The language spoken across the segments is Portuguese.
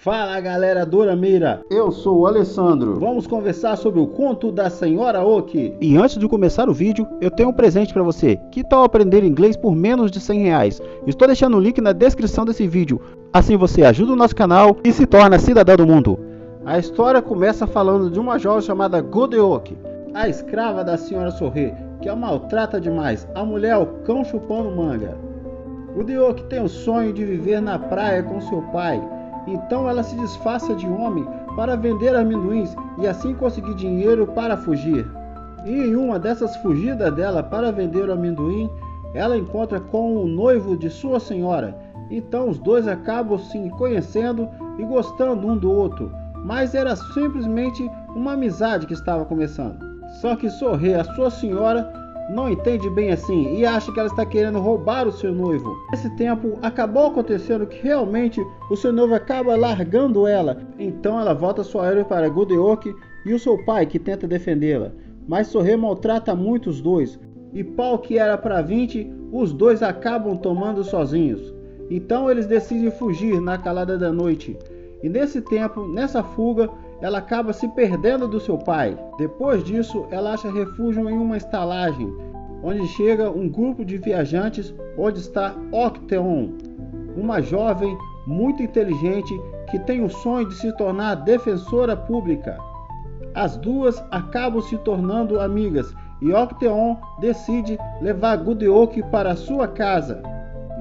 Fala galera do Orameira, eu sou o Alessandro. Vamos conversar sobre o conto da Senhora Oki. E antes de começar o vídeo, eu tenho um presente para você. Que tal aprender inglês por menos de R$100? Estou deixando o link na descrição desse vídeo. Assim você ajuda o nosso canal e se torna cidadão do mundo. A história começa falando de uma jovem chamada Godeoki, a escrava da Senhora Sorê, que a maltrata demais. A mulher é o cão chupando manga. Godeoki tem o sonho de viver na praia com seu pai. Então ela se disfarça de homem para vender amendoins e assim conseguir dinheiro para fugir. E em uma dessas fugidas dela para vender o amendoim, ela encontra com o noivo de sua senhora. Então os dois acabam se conhecendo e gostando um do outro, mas era simplesmente uma amizade que estava começando. Só que Sorê, a sua senhora, não entende bem assim e acha que ela está querendo roubar o seu noivo. Nesse tempo, acabou acontecendo que realmente o seu noivo acaba largando ela. Então ela volta sua erva para Godeoki e o seu pai, que tenta defendê-la. Mas Sorê maltrata muito os dois. E pau que era para 20, os dois acabam tomando sozinhos. Então eles decidem fugir na calada da noite. E nesse tempo, nessa fuga, ela acaba se perdendo do seu pai. Depois disso, ela acha refúgio em uma estalagem, onde chega um grupo de viajantes, onde está Octeon, uma jovem muito inteligente que tem o sonho de se tornar defensora pública. As duas acabam se tornando amigas e Octeon decide levar Godeoki para sua casa.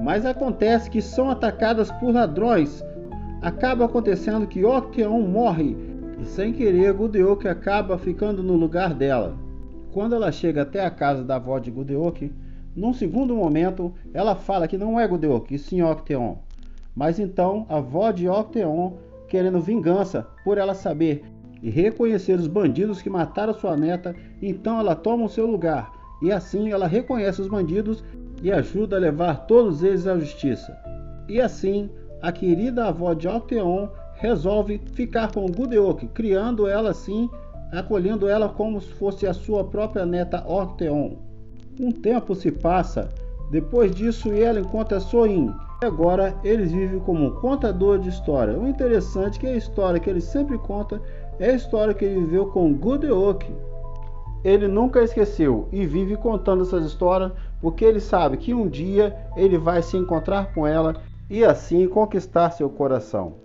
Mas acontece que são atacadas por ladrões. Acaba acontecendo que Octeon morre e sem querer Godeoki acaba ficando no lugar dela. Quando ela chega até a casa da avó de Godeoki, num segundo momento ela fala que não é Godeoki e sim Octeon. Mas então a avó de Octeon, querendo vingança por ela saber e reconhecer os bandidos que mataram sua neta, então ela toma o seu lugar e assim ela reconhece os bandidos e ajuda a levar todos eles à justiça. E assim a querida avó de Octeon resolve ficar com Godeoki, criando ela assim, acolhendo ela como se fosse a sua própria neta Octeon. Um tempo se passa, depois disso ela encontra Soin, e agora eles vivem como contador de história. O interessante é que a história que ele sempre conta é a história que ele viveu com Godeoki. Ele nunca esqueceu e vive contando essas histórias porque ele sabe que um dia ele vai se encontrar com ela e assim conquistar seu coração.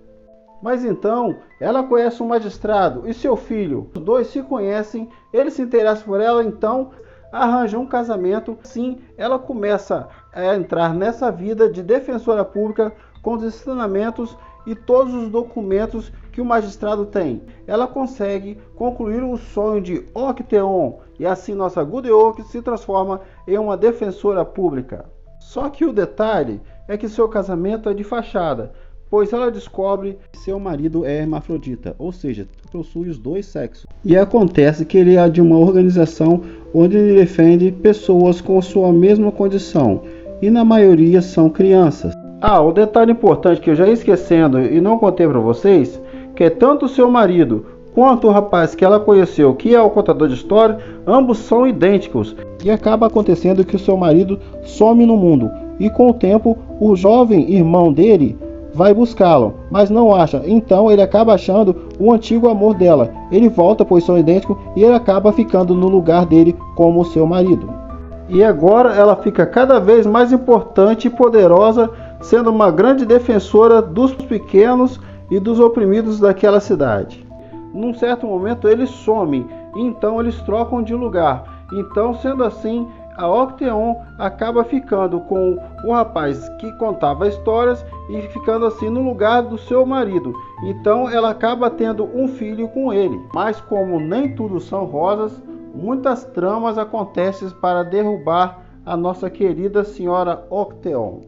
Mas então, ela conhece um magistrado e seu filho. Os dois se conhecem, ele se interessa por ela, então arranja um casamento. Sim, ela começa a entrar nessa vida de defensora pública com os ensinamentos e todos os documentos que o magistrado tem. Ela consegue concluir o sonho de Octeon e assim nossa Godeoki se transforma em uma defensora pública. Só que o detalhe é que seu casamento é de fachada, pois ela descobre que seu marido é hermafrodita, ou seja, possui os dois sexos. E acontece que ele é de uma organização onde ele defende pessoas com sua mesma condição, e na maioria são crianças. O detalhe importante que eu já ia esquecendo e não contei para vocês, que é tanto o seu marido quanto o rapaz que ela conheceu, que é o contador de história, ambos são idênticos. E acaba acontecendo que o seu marido some no mundo, e com o tempo o jovem irmão dele vai buscá-lo, mas não acha, então ele acaba achando o antigo amor dela. Ele volta, pois são idênticos, e ele acaba ficando no lugar dele como seu marido. E agora ela fica cada vez mais importante e poderosa, sendo uma grande defensora dos pequenos e dos oprimidos daquela cidade. Num certo momento ele some, e então eles trocam de lugar. Então, sendo assim, a Octeon acaba ficando com o rapaz que contava histórias e ficando assim no lugar do seu marido. Então ela acaba tendo um filho com ele. Mas como nem tudo são rosas, muitas tramas acontecem para derrubar a nossa querida senhora Octeon.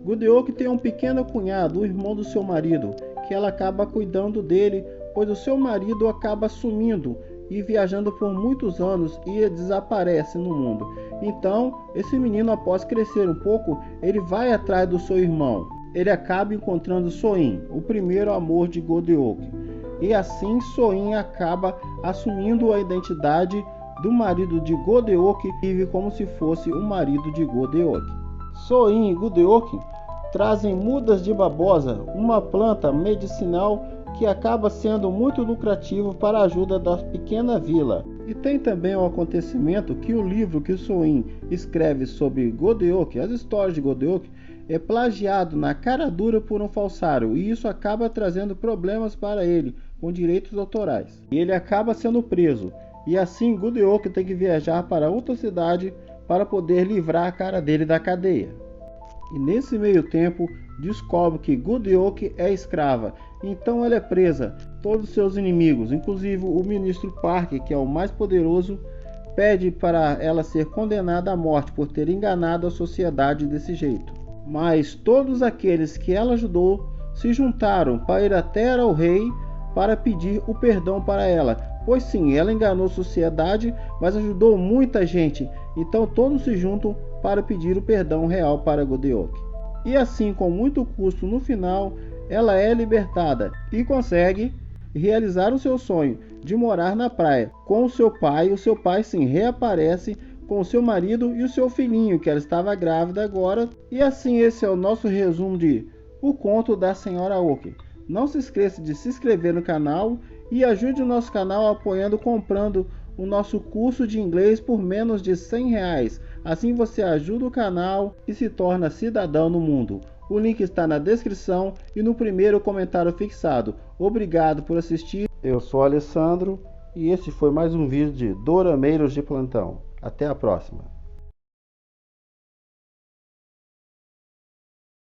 Godeoki tem um pequeno cunhado, o irmão do seu marido, que ela acaba cuidando dele, pois o seu marido acaba sumindo e viajando por muitos anos e desaparece no mundo. Então, esse menino, após crescer um pouco, ele vai atrás do seu irmão. Ele acaba encontrando Soin, o primeiro amor de Godeoki. E assim Soin acaba assumindo a identidade do marido de Godeoki e vive como se fosse o marido de Godeoki. Soin e Godeoki trazem mudas de babosa, uma planta medicinal que acaba sendo muito lucrativo para a ajuda da pequena vila. E tem também o acontecimento que o livro que Soin escreve sobre Godeok, as histórias de Godeok, é plagiado na cara dura por um falsário, e isso acaba trazendo problemas para ele com direitos autorais. E ele acaba sendo preso, e assim Godeok tem que viajar para outra cidade para poder livrar a cara dele da cadeia. E nesse meio tempo descobre que Godeok é escrava, então ela é presa. Todos seus inimigos, inclusive o ministro Park, que é o mais poderoso, pede para ela ser condenada à morte por ter enganado a sociedade desse jeito. Mas todos aqueles que ela ajudou se juntaram para ir até ao rei para pedir o perdão para ela. Pois sim, ela enganou a sociedade, mas ajudou muita gente. Então todos se juntam para pedir o perdão real para Godeok. E assim, com muito custo, no final, ela é libertada e consegue realizar o seu sonho de morar na praia com o seu pai. O seu pai sim reaparece com o seu marido e o seu filhinho, que ela estava grávida agora. E assim, esse é o nosso resumo de O Conto da Senhora Oki. Não se esqueça de se inscrever no canal e ajude o nosso canal apoiando, comprando o nosso curso de inglês por menos de R$100. Assim você ajuda o canal e se torna cidadão no mundo. O link está na descrição e no primeiro comentário fixado. Obrigado por assistir. Eu sou Alessandro e esse foi mais um vídeo de Dorameiros de Plantão. Até a próxima.